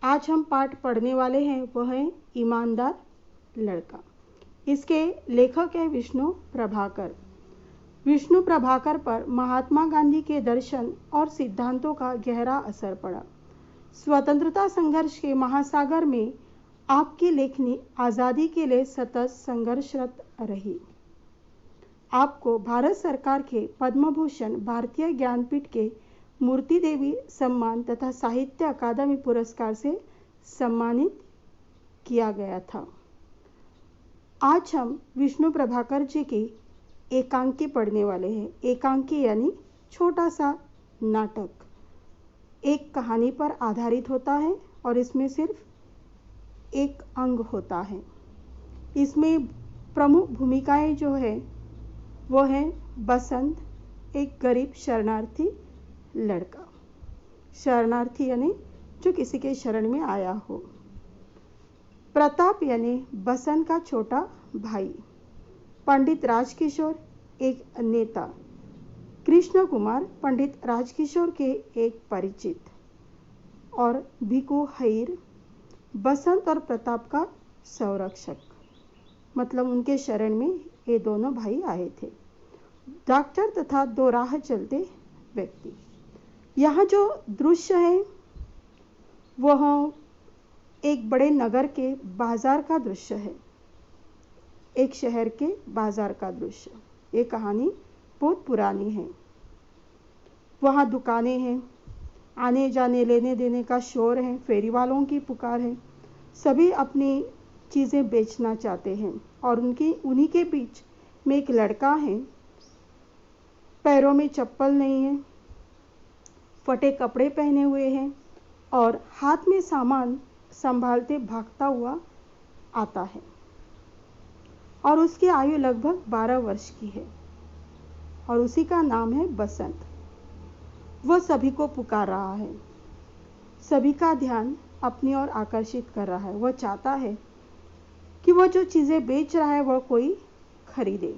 आज हम पाठ पढ़ने वाले हैं वह है ईमानदार लड़का। इसके लेखक है विष्णु प्रभाकर। विष्णु प्रभाकर पर महात्मा गांधी के दर्शन और सिद्धांतों का गहरा असर पड़ा। स्वतंत्रता संघर्ष के महासागर में आपकी लेखनी आज़ादी के लिए सतत संघर्षरत रही। आपको भारत सरकार के पद्म भूषण, भारतीय ज्ञानपीठ के मूर्ति देवी सम्मान तथा साहित्य अकादमी पुरस्कार से सम्मानित किया गया था। आज हम विष्णु प्रभाकर जी की एकांकी पढ़ने वाले हैं। एकांकी यानी छोटा सा नाटक, एक कहानी पर आधारित होता है और इसमें सिर्फ एक अंग होता है। इसमें प्रमुख भूमिकाएं जो है वो है बसंत, एक गरीब शरणार्थी लड़का। शरणार्थी यानी जो किसी के शरण में आया हो। प्रताप यानी बसंत का छोटा भाई। पंडित राजकिशोर एक नेता। कृष्ण कुमार पंडित राजकिशोर के एक परिचित। और भिकू हईर बसंत और प्रताप का संरक्षक, मतलब उनके शरण में ये दोनों भाई आए थे। डॉक्टर तथा दो राह चलते व्यक्ति। यहाँ जो दृश्य है वह एक बड़े नगर के बाजार का दृश्य है, एक शहर के बाजार का दृश्य। ये कहानी बहुत पुरानी है। वहाँ दुकानें हैं, आने जाने लेने देने का शोर है, फेरी वालों की पुकार है। सभी अपनी चीज़ें बेचना चाहते हैं और उन्हीं के बीच में एक लड़का है। पैरों में चप्पल नहीं है, फटे कपड़े पहने हुए हैं और हाथ में सामान संभालते भागता हुआ आता है। और उसकी आयु लगभग 12 वर्ष की है और उसी का नाम है बसंत। वह सभी को पुकार रहा है, सभी का ध्यान अपनी ओर आकर्षित कर रहा है। वह चाहता है कि वह जो चीज़ें बेच रहा है वह कोई खरीदे।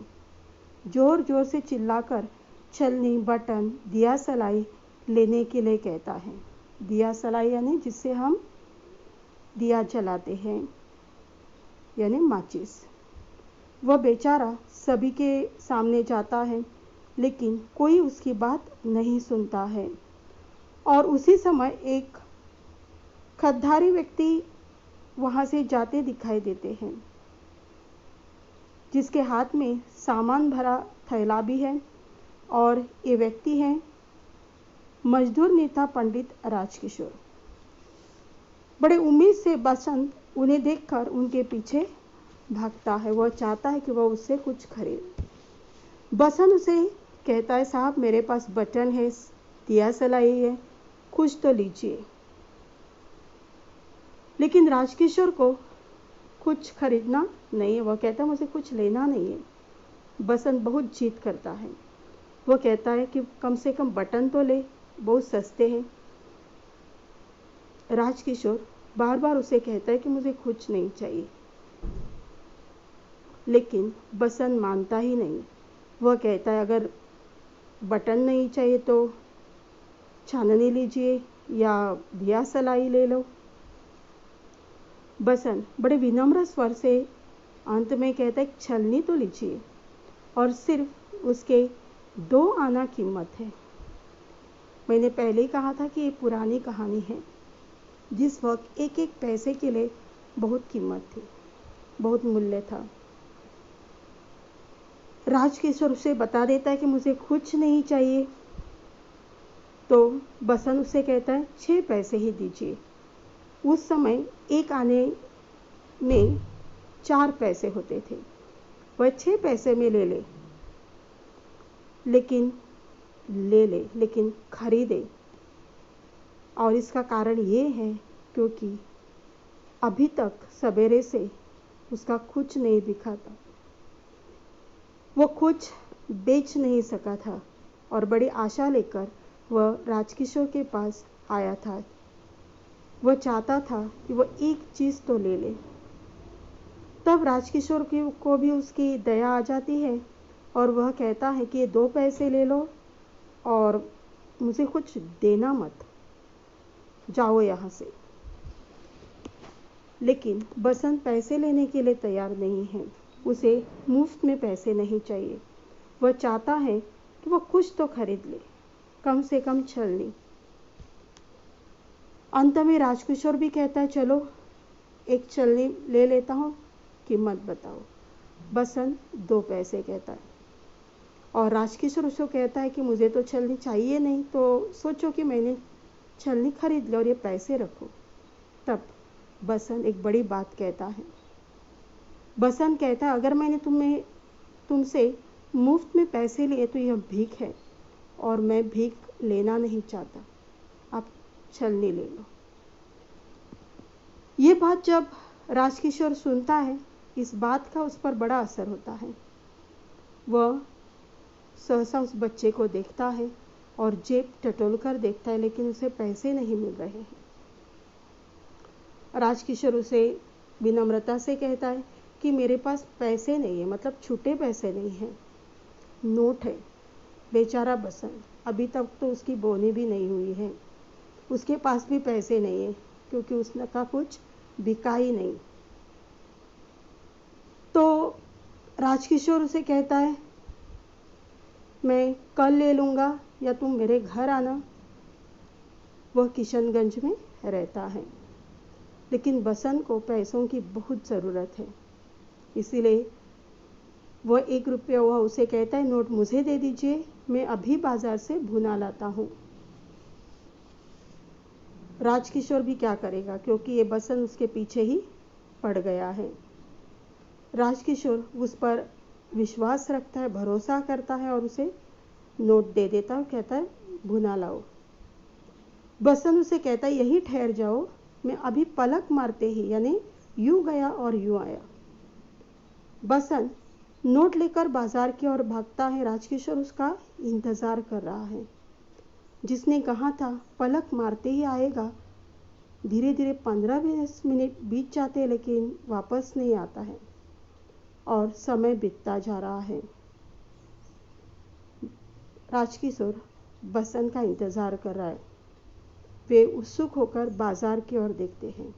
जोर जोर से चिल्लाकर छलनी, बटन, दिया सलाई लेने के लिए कहता है। दिया सलाई यानी जिससे हम दिया जलाते हैं, यानी माचिस। वह बेचारा सभी के सामने जाता है लेकिन कोई उसकी बात नहीं सुनता है। और उसी समय एक खद्धारी व्यक्ति वहाँ से जाते दिखाई देते हैं, जिसके हाथ में सामान भरा थैला भी है। और ये व्यक्ति हैं मजदूर नेता पंडित राजकिशोर। बड़े उम्मीद से बसंत उन्हें देखकर उनके पीछे भागता है। वह चाहता है कि वह उससे कुछ खरीदे। बसंत उसे कहता है, साहब मेरे पास बटन है, दिया सलाई है, कुछ तो लीजिए। लेकिन राजकिशोर को कुछ खरीदना नहीं है। वह कहता है मुझे कुछ लेना नहीं है। बसंत बहुत जिद करता है। वह कहता है कि कम से कम बटन तो ले, बहुत सस्ते हैं। राजकिशोर बार बार उसे कहता है कि मुझे कुछ नहीं चाहिए, लेकिन बसंत मानता ही नहीं। वह कहता है अगर बटन नहीं चाहिए तो छाननी लीजिए या दिया सलाई ले लो। बसंत बड़े विनम्र स्वर से अंत में कहता है छलनी तो लीजिए, और सिर्फ उसके 2 आना कीमत है। मैंने पहले ही कहा था कि ये पुरानी कहानी है। जिस वक्त एक एक पैसे के लिए बहुत कीमत थी, बहुत मूल्य था। राजकिशोर उसे बता देता है कि मुझे कुछ नहीं चाहिए, तो बसंत उसे कहता है 6 पैसे ही दीजिए। उस समय एक आने में 4 पैसे होते थे। वह 6 पैसे में ले ले, लेकिन खरीदे। और इसका कारण ये है क्योंकि अभी तक सवेरे से उसका कुछ नहीं बिका था। वो कुछ बेच नहीं सका था और बड़ी आशा लेकर वह राजकिशोर के पास आया था। वह चाहता था कि वह एक चीज़ तो ले ले। तब राजकिशोर को भी उसकी दया आ जाती है और वह कहता है कि ये 2 पैसे ले लो और मुझे कुछ देना मत, जाओ यहाँ से। लेकिन बसंत पैसे लेने के लिए तैयार नहीं है। उसे मुफ्त में पैसे नहीं चाहिए। वह चाहता है कि वह कुछ तो खरीद ले, कम से कम छलनी। अंत में राजकिशोर भी कहता है, चलो एक छलनी ले लेता हूँ, कीमत बताओ। बसंत 2 पैसे कहता है और राजकिशोर उसको कहता है कि मुझे तो छलनी चाहिए नहीं, तो सोचो कि मैंने छलनी खरीद ली और ये पैसे रखो। तब बसंत एक बड़ी बात कहता है। बसंत कहता है, अगर मैंने तुमसे मुफ्त में पैसे लिए तो यह भीख है और मैं भीख लेना नहीं चाहता। आप छलनी ले लो। ये बात जब राजकिशोर सुनता है, इस बात का उस पर बड़ा असर होता है। वह सहसा उस बच्चे को देखता है और जेब टटोल कर देखता है, लेकिन उसे पैसे नहीं मिल रहे हैं। राजकिशोर उसे विनम्रता से कहता है कि मेरे पास पैसे नहीं है, मतलब छूटे पैसे नहीं हैं, नोट है। बेचारा बसंत, अभी तक तो उसकी बोनी भी नहीं हुई है, उसके पास भी पैसे नहीं है, क्योंकि उसका कुछ बिका ही नहीं। तो राजकिशोर उसे कहता है, मैं कल ले लूँगा या तुम मेरे घर आना। वह किशनगंज में रहता है, लेकिन बसंत को पैसों की बहुत ज़रूरत है, इसीलिए वह 1 रुपया वह उसे कहता है, नोट मुझे दे दीजिए, मैं अभी बाजार से भुना लाता हूँ। राजकिशोर भी क्या करेगा, क्योंकि ये बसंत उसके पीछे ही पड़ गया है। राजकिशोर उस पर विश्वास रखता है, भरोसा करता है और उसे नोट दे देता है, कहता है भुना लाओ। बसंत उसे कहता है, यही ठहर जाओ, मैं अभी पलक मारते ही, यानी यूं गया और यूं आया। बसंत नोट लेकर बाजार की ओर भागता है। राजकिशोर उसका इंतजार कर रहा है। जिसने कहा था पलक मारते ही आएगा, धीरे धीरे 15-20 मिनट बीत जाते हैं, लेकिन वापस नहीं आता है और समय बीतता जा रहा है। राजकिशोर बसंत का इंतजार कर रहा है। वे उत्सुक होकर बाजार की ओर देखते हैं।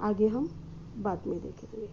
आगे हम बाद में देखेंगे।